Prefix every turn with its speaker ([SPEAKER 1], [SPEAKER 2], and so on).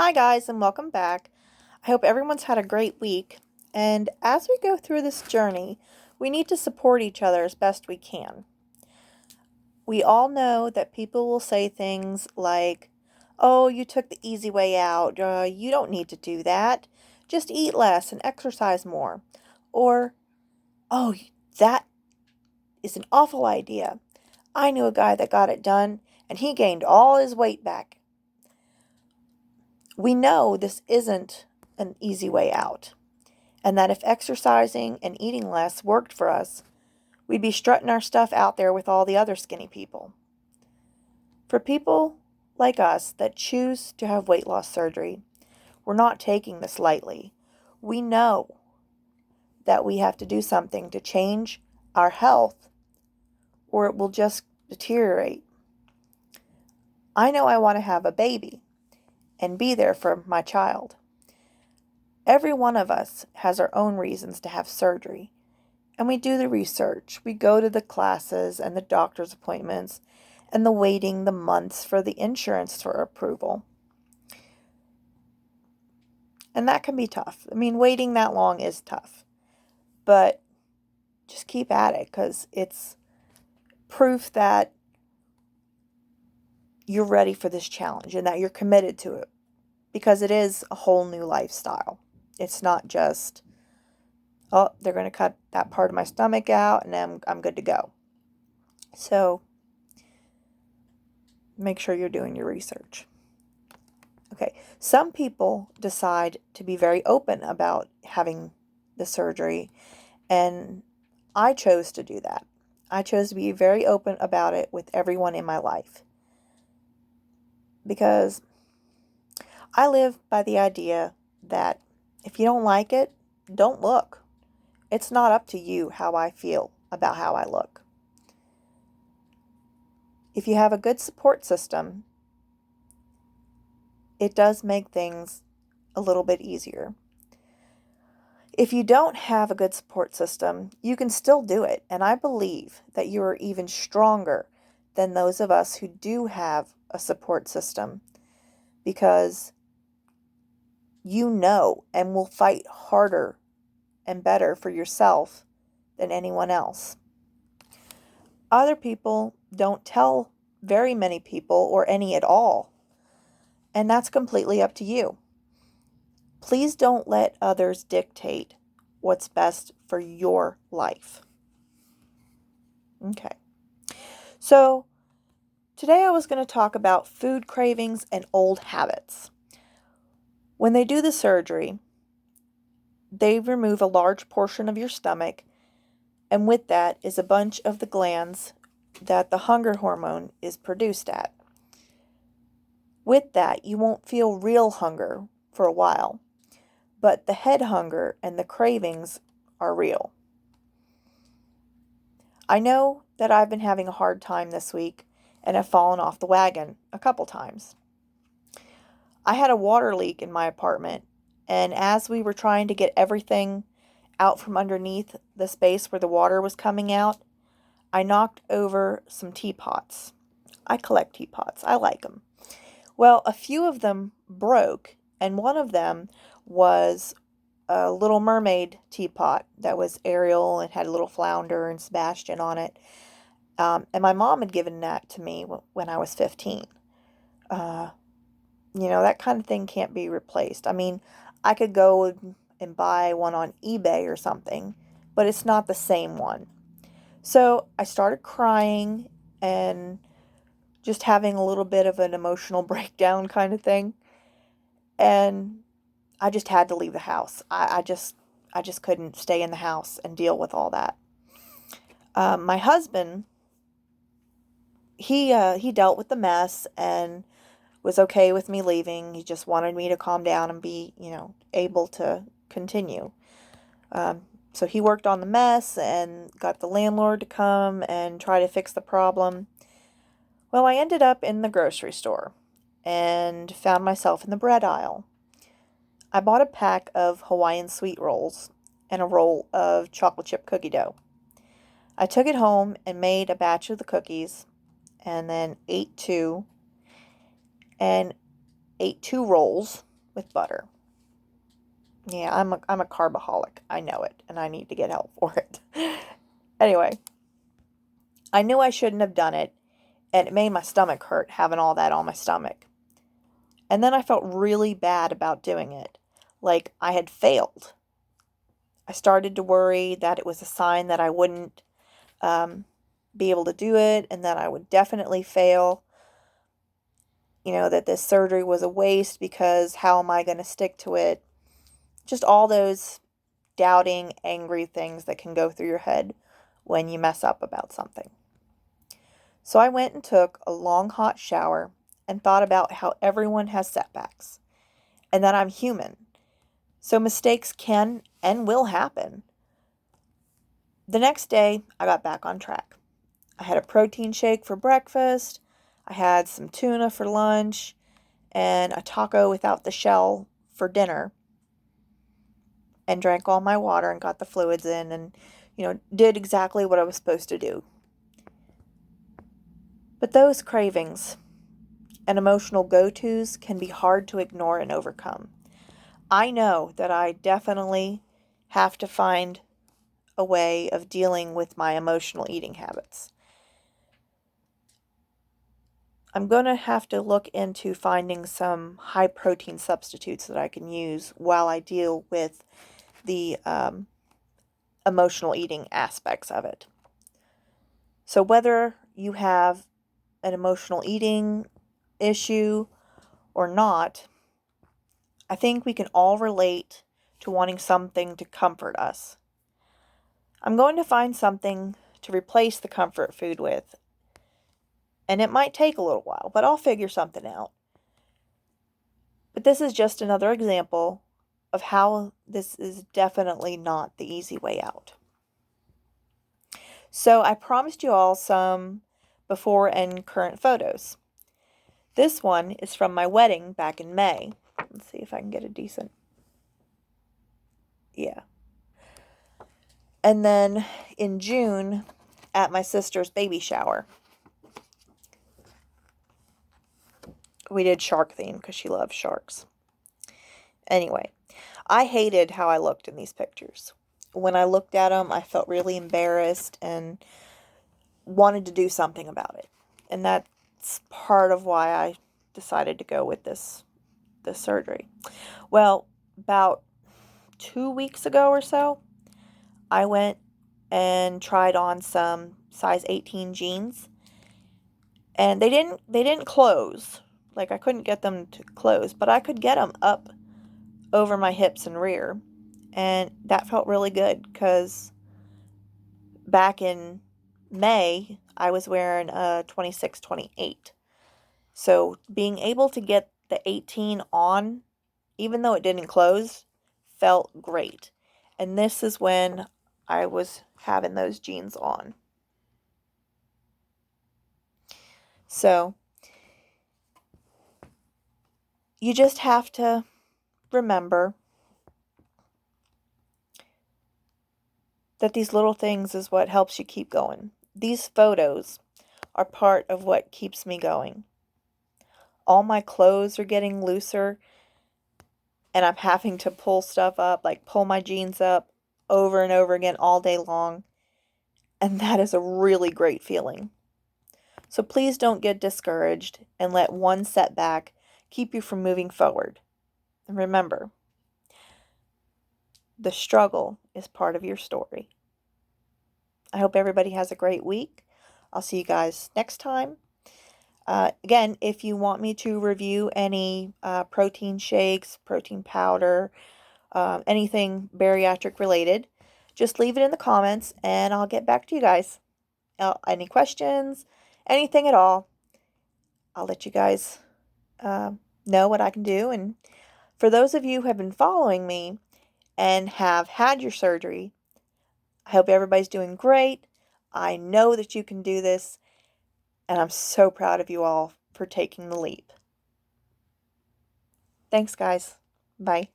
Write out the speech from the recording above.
[SPEAKER 1] Hi, guys, and welcome back. I hope everyone's had a great week. And as we go through this journey, we need to support each other as best we can. We all know that people will say things like, "Oh, you took the easy way out. You don't need to do that. Just eat less and exercise more." Or, "Oh, that is an awful idea. I knew a guy that got it done, and he gained all his weight back." We know this isn't an easy way out, and that if exercising and eating less worked for us, we'd be strutting our stuff out there with all the other skinny people. For people like us that choose to have weight loss surgery, we're not taking this lightly. We know that we have to do something to change our health, or it will just deteriorate. I know I want to have a baby and be there for my child. Every one of us has our own reasons to have surgery, and we do the research. We go to the classes and the doctor's appointments and the waiting the months for the insurance for approval. And that can be tough. I mean, waiting that long is tough. But just keep at it, because it's proof that you're ready for this challenge and that you're committed to it, because it is a whole new lifestyle. It's not just, "Oh, they're going to cut that part of my stomach out and I'm good to go." So make sure you're doing your research. Okay, some people decide to be very open about having the surgery, and I chose to do that. I chose to be very open about it with everyone in my life, because I live by the idea that if you don't like it, don't look. It's not up to you how I feel about how I look. If you have a good support system, it does make things a little bit easier. If you don't have a good support system, you can still do it. And I believe that you are even stronger than those of us who do have a support system, because you know and will fight harder and better for yourself than anyone else. Other people don't tell very many people, or any at all, and that's completely up to you. Please don't let others dictate what's best for your life. Okay. So today I was going to talk about food cravings and old habits. When they do the surgery, they remove a large portion of your stomach, and with that is a bunch of the glands that the hunger hormone is produced at. With that, you won't feel real hunger for a while, but the head hunger and the cravings are real. I know that I've been having a hard time this week and have fallen off the wagon a couple times. I had a water leak in my apartment, and as we were trying to get everything out from underneath the space where the water was coming out, I knocked over some teapots. I collect teapots. I like them. Well, a few of them broke, and one of them was a Little Mermaid teapot that was Ariel and had a little flounder and Sebastian on it. And my mom had given that to me when I was 15. Uh, that kind of thing can't be replaced. I mean, I could go and buy one on eBay or something, but it's not the same one. So I started crying and just having a little bit of an emotional breakdown kind of thing. And I just had to leave the house. I just couldn't stay in the house and deal with all that. My husband, he dealt with the mess and was okay with me leaving. He just wanted me to calm down and be, able to continue. So he worked on the mess and got the landlord to come and try to fix the problem. Well, I ended up in the grocery store and found myself in the bread aisle. I bought a pack of Hawaiian sweet rolls and a roll of chocolate chip cookie dough. I took it home and made a batch of the cookies, and then ate two rolls, with butter. Yeah, I'm a carbaholic. I know it, and I need to get help for it. Anyway, I knew I shouldn't have done it, and it made my stomach hurt having all that on my stomach. And then I felt really bad about doing it, like I had failed. I started to worry that it was a sign that I wouldn't be able to do it and that I would definitely fail. That this surgery was a waste because how am I going to stick to it? Just all those doubting, angry things that can go through your head when you mess up about something. So I went and took a long hot shower and thought about how everyone has setbacks and that I'm human. So mistakes can and will happen. The next day, I got back on track. I had a protein shake for breakfast. I had some tuna for lunch and a taco without the shell for dinner, and drank all my water and got the fluids in and, did exactly what I was supposed to do. But those cravings and emotional go-tos can be hard to ignore and overcome. I know that I definitely have to find a way of dealing with my emotional eating habits. I'm going to have to look into finding some high protein substitutes that I can use while I deal with the emotional eating aspects of it. So whether you have an emotional eating issue or not, I think we can all relate to wanting something to comfort us. I'm going to find something to replace the comfort food with, and it might take a little while, but I'll figure something out. But this is just another example of how this is definitely not the easy way out. So I promised you all some before and current photos. This one is from my wedding back in May. Let's see if I can get a decent. Yeah. And then in June at my sister's baby shower. We did shark theme because she loves sharks. Anyway, I hated how I looked in these pictures. When I looked at them, I felt really embarrassed and wanted to do something about it. And that's part of why I decided to go with this surgery. Well, about 2 weeks ago or so, I went and tried on some size 18 jeans, and they didn't close. Like, I couldn't get them to close, but I could get them up over my hips and rear, and that felt really good because back in May I was wearing a 26-28. So being able to get the 18 on, even though it didn't close, felt great. And this is when I was having those jeans on. So you just have to remember that these little things is what helps you keep going. These photos are part of what keeps me going. All my clothes are getting looser, and I'm having to pull stuff up, like pull my jeans up over and over again all day long. And that is a really great feeling. So please don't get discouraged and let one setback keep you from moving forward. And remember, the struggle is part of your story. I hope everybody has a great week. I'll see you guys next time. Again, if you want me to review any protein shakes, protein powder, anything bariatric related, just leave it in the comments and I'll get back to you guys. Any questions, anything at all, I'll let you guys know what I can do. And for those of you who have been following me and have had your surgery, I hope everybody's doing great. I know that you can do this, and I'm so proud of you all for taking the leap. Thanks, guys. Bye.